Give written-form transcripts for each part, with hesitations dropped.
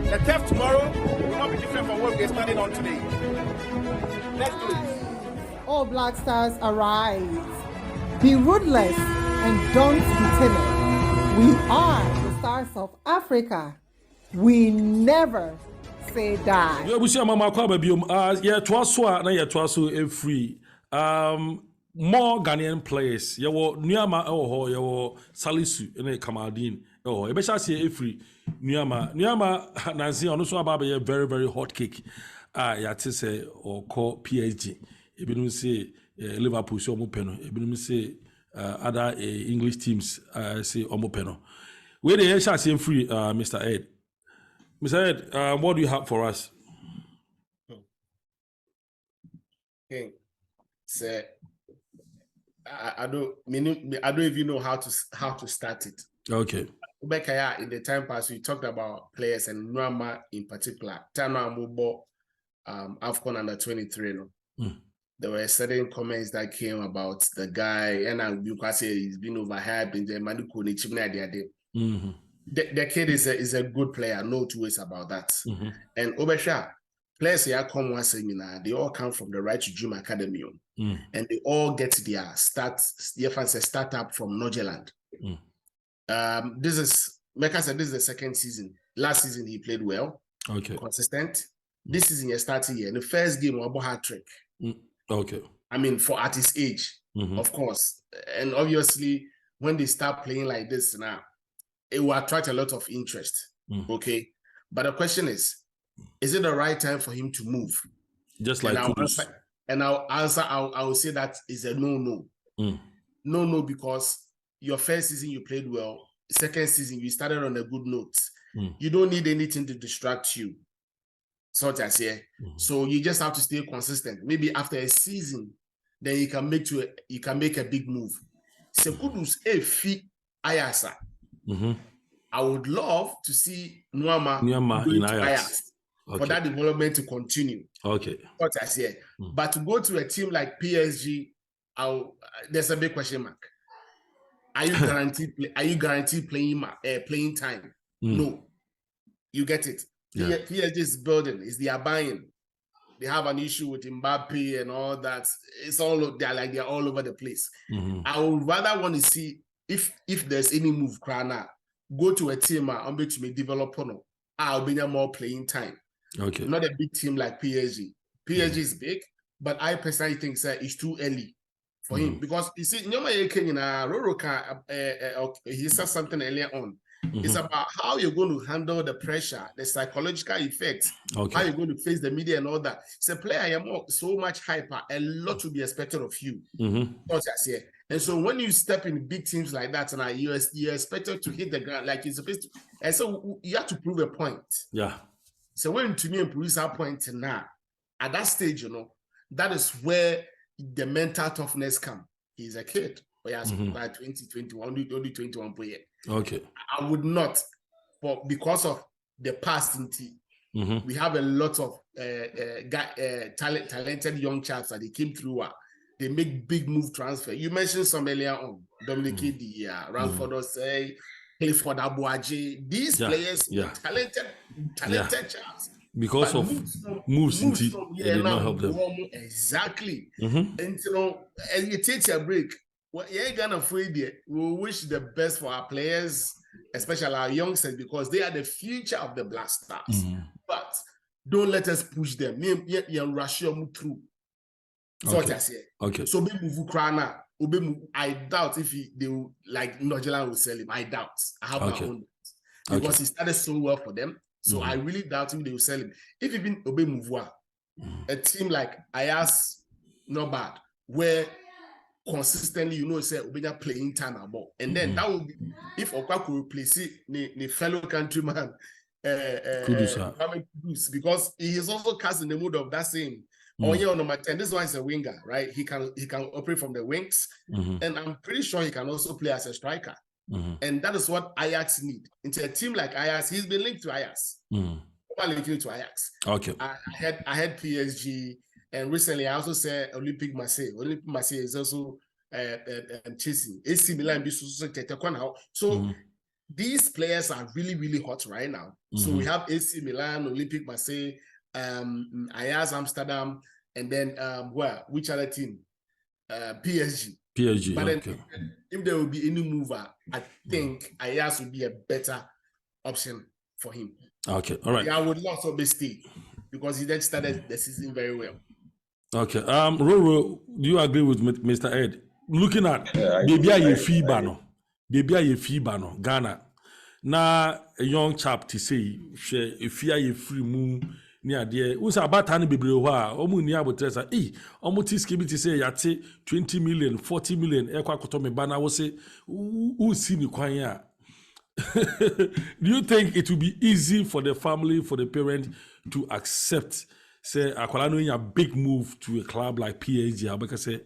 The turf tomorrow will not be different from what we're standing on today. Let's do it. All Black Stars arise. Be ruthless and don't be timid. We are the stars of Africa. We never say die. Yeah, we see Mama Kwababium. Yeah, Twaswa, na yeah, Twaso free. More Ghanaian players. You were Nuamah, you were Salisu, and Kamaldeen. Oh, you better say free. Nuamah, Nancy, on also about a very, very hot cake. Yeah, to say or call PSG. If you say Liverpool, so Mopeno. If you say other English teams, say Omopeno. Where the shall say free, Mr. Ed. Mr. Ed, what do you have for us? Okay. So, I don't even know how to start it. Okay. Ubekaya, in the time past, we talked about players and Nuamah in particular. Tana Mubo, AFCON under 23. No? There were certain comments that came about the guy, and you can say he's been overhyped in the Manuku Nichimna. The kid is a good player, no two ways about that. And Obesha, players here come one seminar, they all come from the Right to Dream Academy, and they all get their startup from Norgeland. This is the second season. Last season he played well, consistent. This season he started here. The first game was a hat-trick. Okay. I mean, for at his age, of course, and obviously when they start playing like this now, it will attract a lot of interest. Okay, but the question is it the right time for him to move? Just like Kudus. And I'll answer. I will say that is a no. No, because your first season you played well. Second season you started on a good note. You don't need anything to distract you. Such as here. So you just have to stay consistent. Maybe after a season, then you can make a big move. So Kudus a fit Ayasa. I would love to see Nuamah in Ajax for that development to continue. Okay. What I say, but to go to a team like PSG, there's a big question mark. Are you guaranteed? Are you guaranteed playing time? No, you get it. Yeah. PSG is building. They are buying. They have an issue with Mbappe and all that. It's all they're all over the place. I would rather want to see if there's any move, Krana, go to a team to me develop on. I'll be more playing time. Okay. Not a big team like PSG. PSG is big, but I personally think it's too early for him because you see, he said something earlier on. It's about how you're going to handle the pressure, the psychological effects, how you're going to face the media and all that. It's a player, you're so much hyper, a lot to be expected of you. And so when you step in big teams like that, and you're expected to hit the ground like you're supposed to. And so you have to prove a point. Yeah. So when to me produce that point now, at that stage, that is where the mental toughness comes. He's a kid. But he has by 2021, only 21 player. Okay. I would not, but because of the past we have a lot of talented young chaps that they came through. They make big move transfer. You mentioned some earlier on, Dominic Idi, Ramford Osei, Clifford Abuaji. These players, talented chaps. Because of moves it did not help them. Exactly. And as you take a break, you ain't gonna afraid yet. We wish the best for our players, especially our youngsters, because they are the future of the Black Stars. But don't let us push them. Rush them through. Okay. So be move Krana. I doubt if they will, like Norgeland will sell him. I doubt. I have my own doubt. Because he started so well for them. So I really doubt if they will sell him. If even Obe Muvua, a team like Ayas, not bad, where consistently, say Obenya playing time about. And then that would be if Okwa could replace the fellow countryman Kudus, because he is also cast in the mood of that same. On number 10, this one is a winger, right? He can operate from the wings, and I'm pretty sure he can also play as a striker. And that is what Ajax need. Into a team like Ajax, he's been linked to Ajax. Linked to Ajax. Okay. I had PSG, and recently I also said Olympique Marseille. Olympique Marseille is also chasing AC Milan. So these players are really, really hot right now. So we have AC Milan, Olympique Marseille, Ajax Amsterdam, and then which other team? PSG. But then if there will be any mover, I think Ajax would be a better option for him. Okay, all right. Yeah, I would not also stay because he then started the season very well. Okay. Roro, do you agree with Mr. Ed? Looking at baby a FIBA no. Baby a FIBA no. Ghana. Na a young chap to say if you are free moon near there. Who's about tiny baby wa omu ni abotresa. Omu tiskibi to say yate 20 million, 40 million ekwa kotome bana wo say who see ni kwanya. Do you think it will be easy for the family, for the parent to accept, say, a big move to a club like PSG? Because say,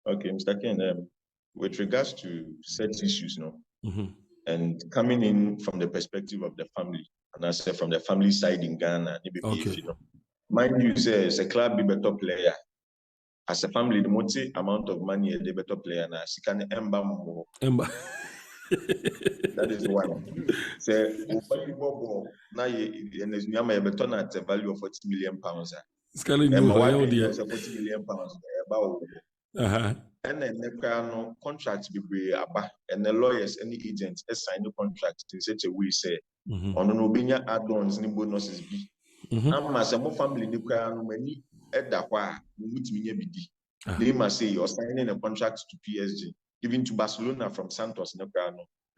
okay, Mr. Ken, with regards to such issues, and coming in from the perspective of the family, and I say from the family side in Ghana, mind you, say, as a club, be better player. As a family, the multi amount of money the better player now. She can more. That is one. So, now you better at a value of 40 million pounds. Scaling you 40 million pounds. And then the contract be and the lawyers, any agents, sign the contract in such a way say on no binya add-ons ni bonuses be. As a family, many at that why they must say you're signing a contract to PSG, even to Barcelona from Santos. The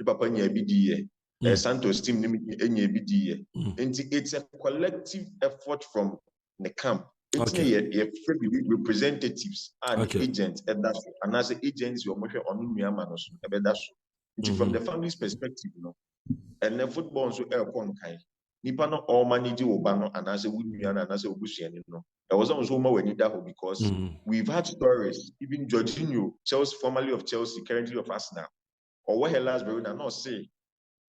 Papa BDA, Santos team BDA. And it's a collective effort from the camp. It's a representatives and agents, and as agents, you're motion on Nuamah. From the family's perspective, and the football so nipa no all manage obano and as a woman and as a busian, There was almost when you because we've had stories, even Jorginho, Chelsea, formerly of Chelsea, currently of Arsenal, or what last Verona not say,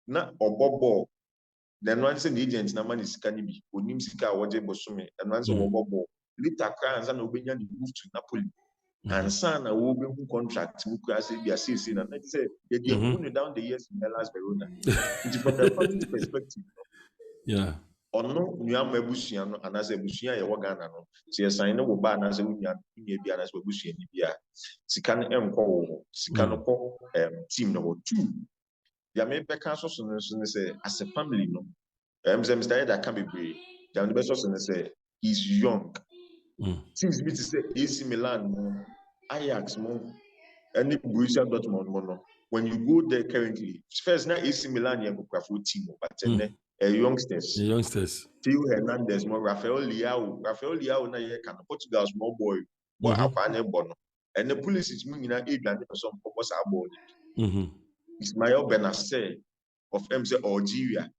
not or Bobo. Then once an agent, na man is canibi, or Nimsika, or Jebosume, and once or Bobo, Lita Crans and Obinian moved to Napoli. And son, a woman who contract, who can be a season, and let's say they did down the years in the last Verona. From the family's perspective. Yeah. Or no, Nuamah Busiano, and as a Busia, a Wagana, see a sign of Ban as a Union, maybe as a Busia, Sikan Sikanoko team number 2. There may be councils say, as a family, Mr. that can be brave. The best person say he's young. Seems me to say AC Milan, Ajax, any Borussia Dortmund mono. When you go there currently, first now AC Milan you have a team, but youngsters. Theo Hernandez, Rafael Leao na ye can Portugal small boy, bono. And the police is moving at England for some purpose about Ismail Benacer of MC Algeria.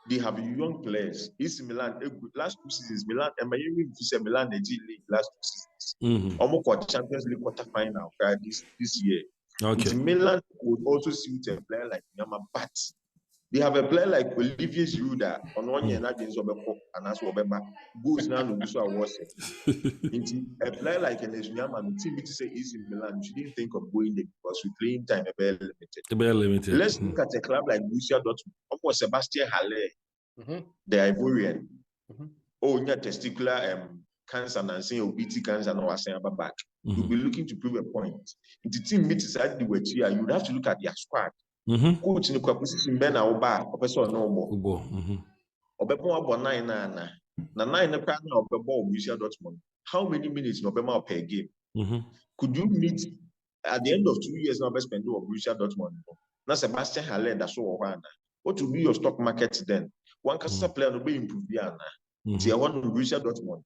They have young players. AC Milan last 2 seasons, Milan and Milan the G League last 2 seasons. Almost for Champions League quarterfinal this year. Milan would also suit a player like Nuamah, but they have a player like Olivier Giroud on 1 year and as goes now to do awards. A player like Ernest, the team to say AC Milan, you didn't think of going there because we playing time a very limited. Let's look at a club like Borussia Dortmund. Almost Sebastian Haller, the Ivorian. Testicular cancer and saying OBT cancer and was saying about back. You'll be looking to prove a point. If the team meets side the way you would have to look at their squad. Coach in the position Ben Aoba, or person no more. Obebo about 9 na 9 of the ball Borussia Dortmund. How many minutes November per game? Could you meet at the end of 2 years now best spend of Borussia Dortmund? Now Sebastian Haller that's so what will be your stock market then? One player will be improved. Tier 1 Borussia Dortmund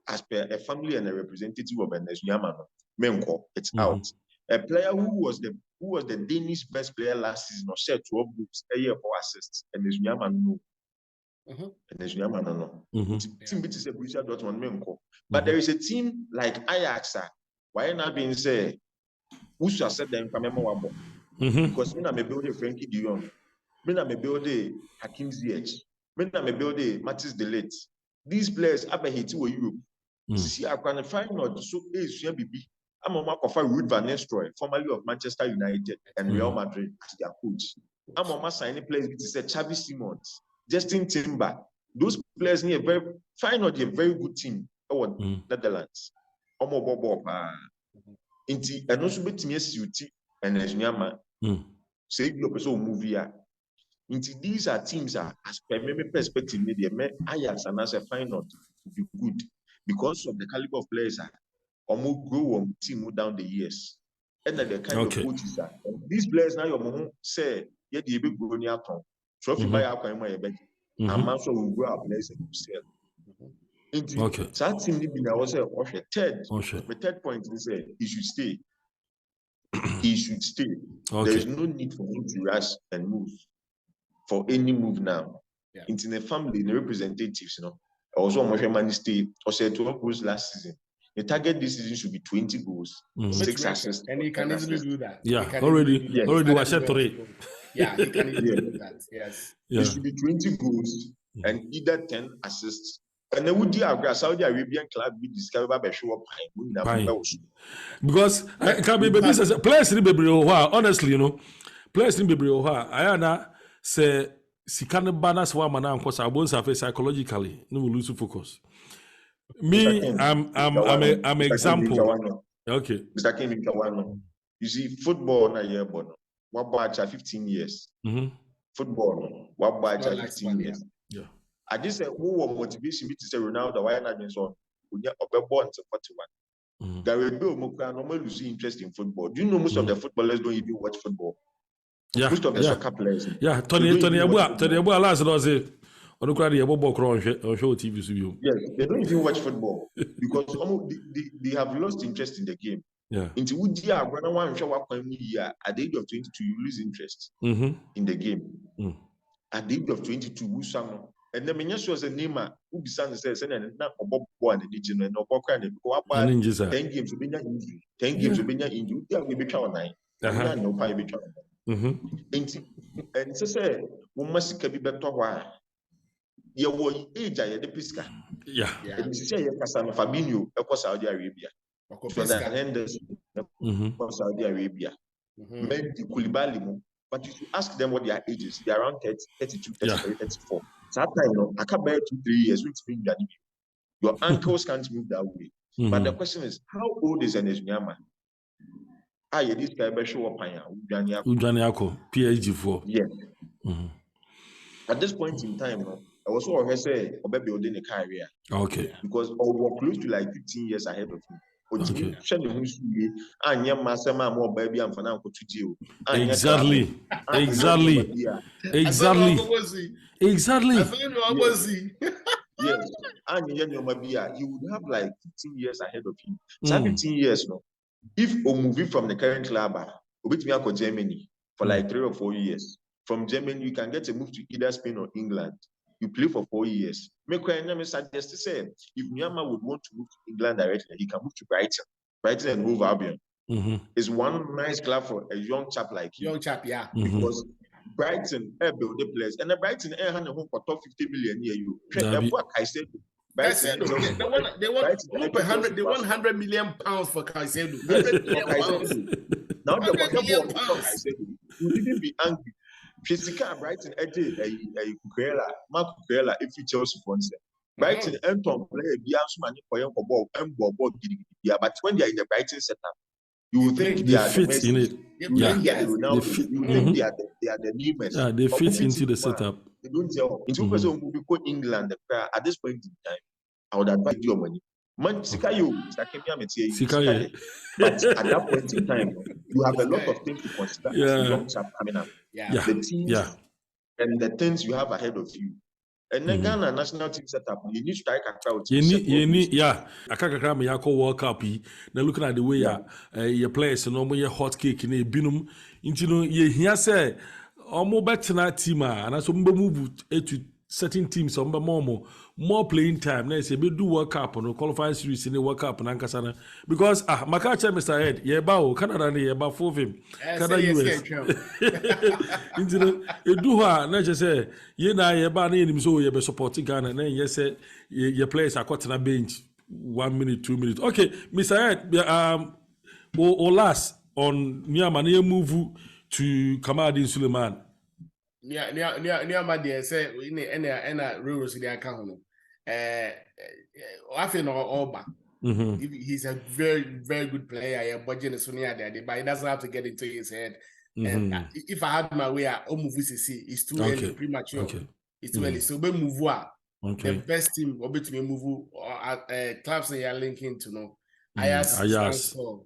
as per a family and a representative of Ernest Nuamah. Menko, it's out. A player who was the Danish best player last season or shared 12 books a year for assists and Ernest Nuamah no. Ernest Nuamah no. Team beat is a Borussia Dortmund Menko. But there is a team like Ajax. Why not being said? Who should have said them from Wabo? Because me na me build a Frankie de Jong. Me na me build a Hakim Ziyech. Me na me build a Mathis de Ligt. These players have a hit to Europe. See, I can find out so ASUBB I'm on Marco Ruud van Nistelrooy, formerly of Manchester United and Real Madrid, as their coach. I'm on my signing players, which is Xavi Simons, Justin Timber. Those players need a very very good team. Netherlands. Inti and also betimi asiuti and Nuamah. Say you person movie. Inti these are teams that, as per my perspective, maybe Ajax and as a final to be good because of the caliber of players that almost grow on team down the years. And the kind of coaches that these players now your say yeah the big grow near town. Trophy by our kind of I'm also will grow our players and sell. So that team was the third point is he should stay. He should stay. There's no need for him to rush and move for any move now. Into the family, the representatives, also money stay or said 12 goals last season. The target this season should be 20 goals, 6 assists. And he can easily do that. Already was set 3. Yeah, he can easily do that. Yes. It should be 20 goals and either 10 assists. And then would the Saudi Arabian club be discovered by show up because I can be business players in Bebrioha, honestly, players in Bebrioha, I say Sikana Banas Wamana because I won't surface psychologically, no lose focus. Me, I'm an example. Okay. Mr. King you see, football na year born. What batch 15 years? Football, what batch 15 years? Yeah. I just said, who motivation me to say Ronaldo, why not on? We are born to 41. Gary Bill Muka normally lose interest in football. Do you know most of the footballers don't even watch football? Yeah. Most of the soccer players. Yeah, Tony Abua last was it. On the crowd, on show TV. Yes, they don't even watch football because they have lost interest in the game. Yeah. Into Udia, when one show up at the age of 22, you lose interest in the game. At the age of 22, Wusano. And then when was a name who began says, and not a bob one and the and no bob and go up 10 games to be injury, 10 games to be injury, we be trying 9. No pie be trying. And so say, we must be better. Why? You were age, I had the Pisca. Yeah. And you say, Fabinho, across Saudi Arabia. Henderson, Saudi Arabia. Men the Koulibaly, but you should ask them what their age is. They are around 30, 32, 33, 34. So that time, I can't bear 2-3 years. Your ankles can't move that way. But the question is, how old is Ernest Nuamah? This guy better show up Ujaniako, PSG 4. Yeah. At this point in time, I was always say, building a career. Okay. Because we're close to like 15 years ahead of him. Okay. Exactly. Yes. He would have like 15 years ahead of him. So 15 years now. If we move from the current club, we go to Germany for like 3 or 4 years. From Germany, you can get a move to either Spain or England. You play for 4 years. Me suggest to say, if Nuamah would want to move to England directly, he can move to Brighton. Brighton and Hove Albion is one nice club for a young chap like you. Young chap, yeah. Because Brighton build the players, and the Brighton hand home for top 50 million year you. I said, they want 100 million pounds for Caicedo. 100 million pounds. Now the you didn't be angry. Physical Brighton a Mark Kukurela if you Chelsea sponsor. Brighton Anton play money for young ball and ball, but when they are in the Brighton setup, you will think they are fit in it. They are the new men. Yeah, they fit into the setup. They don't tell. In 2 person will be called England at this point in time. I would advise your money. Man, Sikayo, but at that point in time, you have a lot of things to consider as a young chap coming up. The teams and the things you have ahead of you. And then Ghana national team setup, you need to strike a crowd. You need, I can't cram me. I call World Cup. Now looking at the way your players, your hot cake in a binum. You hear say, almost better than team, and as we move to certain teams, more playing time. Now say we do World Cup and qualifying series in the World Cup and Ankasana because Makacha Mr. Head, Canada and about 4 of him. Canada US. You do her, not just say, him so you be supporting Ghana, and then you say your players are caught in a bench 1 minute, 2 minutes. Okay, Mr. Head, or last on Nuamah move to Kamaldeen Suleiman. Nuamah there say in a rules the account. I feel Oba. He's a very, very good player. Yeah, but he doesn't have to get into his head. And if I had my way, I'll move it's too early, premature. Okay. It's too early. So we move the best team will be to move clubs that are linking to know. Ayas will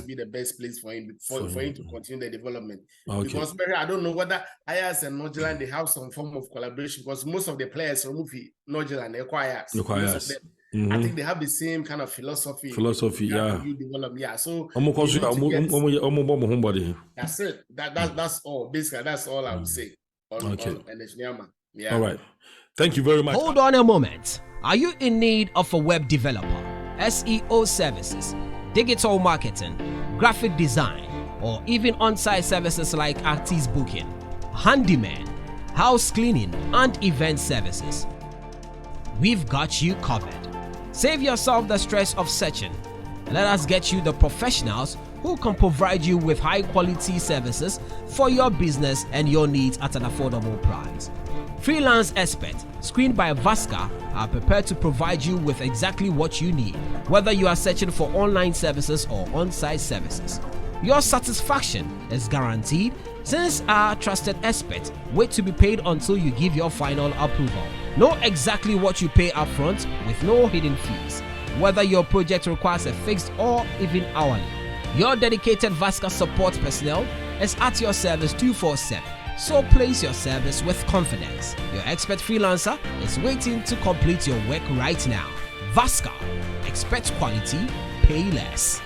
be the best place for him to continue the development. Because I don't know whether Ayas and Norgeland they have some form of collaboration because most of the players from movie Norgeland they acquire. I think they have the same kind of philosophy. Yeah. You develop, yeah. So that's it. That's all. Basically, that's all I would say on Nuamah. Yeah. All right. Thank you very much. Hold on a moment. Are you in need of a web developer, SEO services, digital marketing, graphic design, or even on-site services like artist booking, handyman, house cleaning, and event services? We've got you covered. Save yourself the stress of searching. Let us get you the professionals who can provide you with high-quality services for your business and your needs at an affordable price. Freelance experts, screened by Vasca, are prepared to provide you with exactly what you need, whether you are searching for online services or on-site services. Your satisfaction is guaranteed since our trusted experts wait to be paid until you give your final approval. Know exactly what you pay upfront with no hidden fees, whether your project requires a fixed or even hourly. Your dedicated Vasca support personnel is at your service 24/7. So place your service with confidence. Your expert freelancer is waiting to complete your work right now. Vasca, expect quality, pay less.